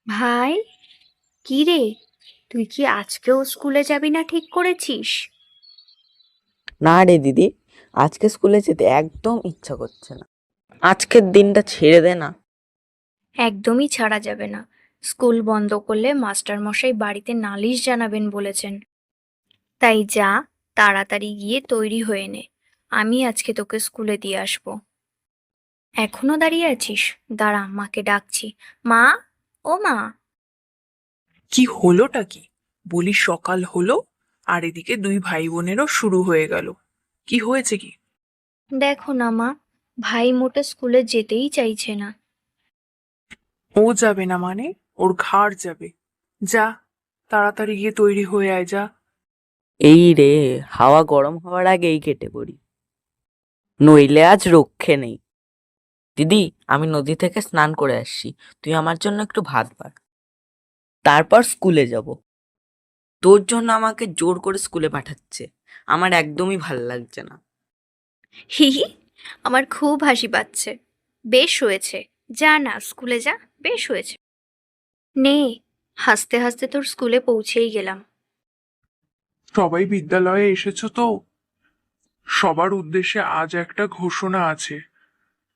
ভাই, কি রে? তুই কি আজকেও স্কুলে যাবি না ঠিক করেছিস? না রে দিদি, আজকে স্কুলে যেতে একদম ইচ্ছা করছে না। আজকের দিনটা ছেড়ে দে না। একদমই ছাড়া যাবে না। স্কুল বন্ধ করলে মাস্টার মশাই বাড়িতে নালিশ জানাবেন বলেছেন। তাই যা, তাড়াতাড়ি গিয়ে তৈরি হয়ে নে। আমি আজকে তোকে স্কুলে দিয়ে আসবো। এখনো দাঁড়িয়ে আছিস? দাঁড়া, মাকে ডাকছি। মা, ও মা। কি হলোটা কি? বলি সকাল হলো, আর এদিকে দুই ভাই বোনেরও শুরু হয়ে গেল। কি হয়েছে কি? দেখো না মা, ভাই মোটে স্কুলে যেতেই চাইছে না। ও যাবে না মানে? ওর ঘাড় যাবে। যা, তাড়াতাড়ি গিয়ে তৈরি হয়ে আয়, যা। এই রে, হাওয়া গরম হওয়ার আগেই কেটে পড়ি, নইলে আজ রক্ষে নেই। দিদি, আমি নদী থেকে স্নান করে আসছি, তুই আমার জন্য একটু ভাত বাড়, তারপর স্কুলে যাব। তোর জন্য আমাকে জোর করে স্কুলে পাঠাচ্ছে, আমার একদমই ভাল লাগছে না। হি হি, আমার খুব হাসি পাচ্ছে। বেশ হয়েছে, যা না স্কুলে যা। বেশ হয়েছে। নে, হাসতে হাসতে তোর স্কুলে পৌঁছেই গেলাম। সবাই বিদ্যালয়ে এসেছো তো? সবার উদ্দেশ্যে আজ একটা ঘোষণা আছে,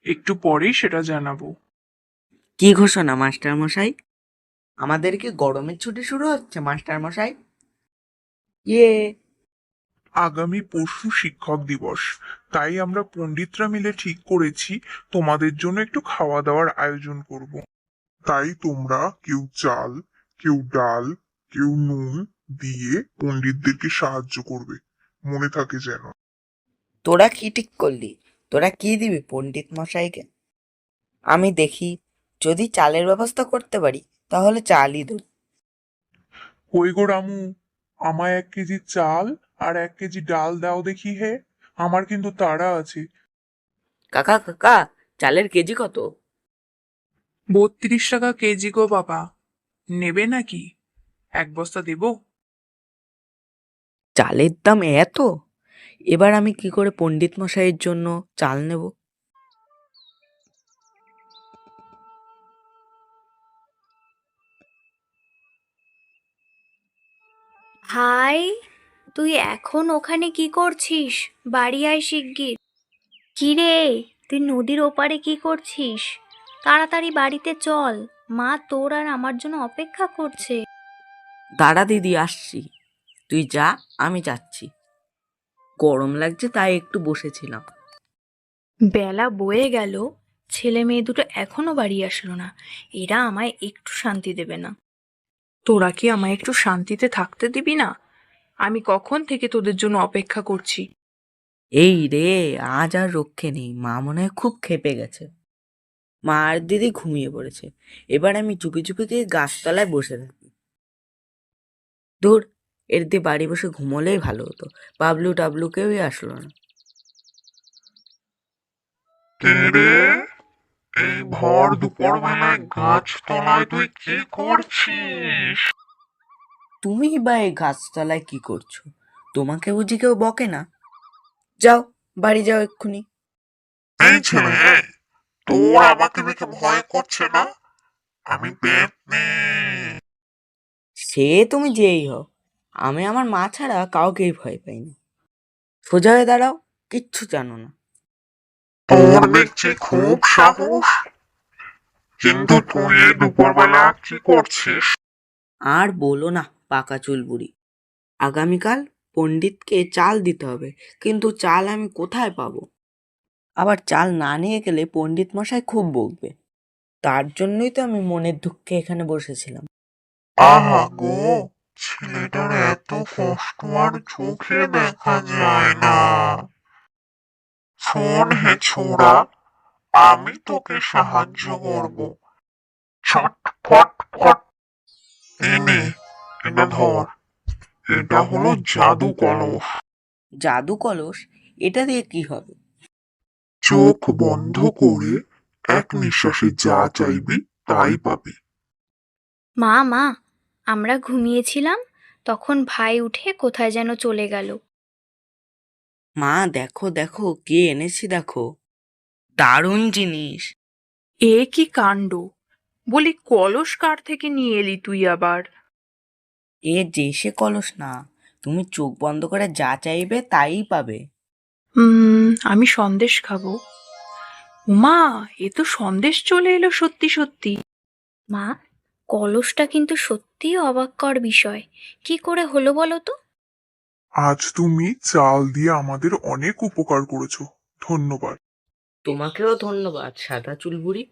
একটু পরেই সেটা জানাবো। কি ঘোষণা মাস্টার মশাই? আমাদের কি গরমের ছুটি শুরু হচ্ছে মাস্টার মশাই? ইয়ে। আগামী পরশু শিক্ষক দিবস। তাই আমরা পণ্ডিতরা মিলে ঠিক করেছি তোমাদের জন্য একটু খাওয়া দাওয়ার আয়োজন করব। তাই তোমরা কেউ চাল, কেউ ডাল, কেউ নুন দিয়ে পণ্ডিতদেরকে সাহায্য করবে, মনে থাকে যেন। তোরা কি ঠিক করলি? তোরা কি দিবি পণ্ডিত মশাইকে? আমি দেখি, যদি চালের ব্যবস্থা করতে পারি তাহলে চালই দেব। কই গো রামু, আমায় 1 কেজি চাল আর 1 কেজি ডাল দাও দেখি হে, আমার কিন্তু তাড়া আছে। কাকা কাকা, চালের কেজি কত? 32 টাকা কেজি গো বাবা। নেবে নাকি? এক বস্তা দেবো? চালের দাম এত! এবার আমি কি করে পণ্ডিত মশাইয়ের জন্য চাল নেব? ভাই, তুই এখন ওখানে কি করছিস? বাড়ি আয় শিগগির। কি রে, তুই নদীর ওপারে কি করছিস? তাড়াতাড়ি বাড়িতে চল। মা তোর আর আমার জন্য অপেক্ষা করছে। দাঁড়া দিদি, আসছি। তুই যা, আমি যাচ্ছি। গরম লাগছে তাই একটু বসেছিলাম। বেলা বয়ে গেল, ছেলে মেয়ে দুটো এখনো বাড়ি আসলো না। এরা আমায় একটু শান্তি দেবে না। তোরা কি আমায় একটু শান্তিতে থাকতে দিবি না? আমি কখন থেকে তোদের জন্য অপেক্ষা করছি। এই রে, আজ আর রক্ষে নেই, মা মনে হয় খুব ক্ষেপে গেছে। মা আর দিদি ঘুমিয়ে পড়েছে। এবার আমি চুপি চুপি গিয়ে গাছতলায় বসে থাকি। ধুর, এর দিয়ে বাড়ি বসে ঘুমোলেই ভালো হতো। বাবলু টাবলু কেউই আসলো না। কে রে, এই ভর দুপুর বেলায় গাছতলায় তুই কি করছিস? তুমি বা এই গাছতলায় কি করছো? তোমাকে বুঝি কেউ বকে না? যাও, বাড়ি যাও এক্ষুনি। এই ছেলে, তোর আমাকে দেখে ভয় করছে না? আমি পেতনি। সে তুমি যেই হও, আমি আমার মা ছাড়া কাউকেই ভয় পাই না। সোজা হয়ে দাঁড়াও, কিচ্ছু জানো না। তোর দেখছি খুব সাহস, কিন্তু তুই এই দুপুরবেলা কি করছিস? আর বলো না পাকা চুল বুড়ি, আগামীকাল পণ্ডিতকে চাল দিতে হবে, কিন্তু চাল আমি কোথায় পাবো? আবার চাল না নিয়ে গেলে পণ্ডিত মশাই খুব বকবে। তার জন্যই তো আমি মনের দুঃখে এখানে বসেছিলাম। আহা গো, ছেলেটার এত কষ্ট আর চোখে দেখা যায় না। শোন হে ছোড়া, আমি তোকে সাহায্য করব। ছট ফট ফট, এনে, এটা ধর। এটা হলো জাদু কলস। জাদু কলস? এটা দিয়ে কি হবে? চোখ বন্ধ করে এক নিঃশ্বাসে যা চাইবি তাই পাবি। মা মা, আমরা ঘুমিয়েছিলাম, তখন ভাই উঠে কোথায় যেন চলে গেল। মা দেখো দেখো, কে এনেছি দেখো, দারুণ জিনিস। এ কি কাণ্ড! বলি কলস কার থেকে নিয়ে এলি তুই আবার? এ দেশে কলস না, তুমি চোখ বন্ধ করে যা চাইবে তাই পাবে। আমি সন্দেশ খাবো। উমা, এ তো সন্দেশ চলে এলো সত্যি সত্যি। মা, কলসটা কিন্তু সত্যিই অবাককর বিষয়। কি করে হলো বলো তো? আজ তুমি চাল দিয়ে আমাদের অনেক উপকার করেছো, ধন্যবাদ। তোমাকেও ধন্যবাদ সাদা চুল বুড়ি।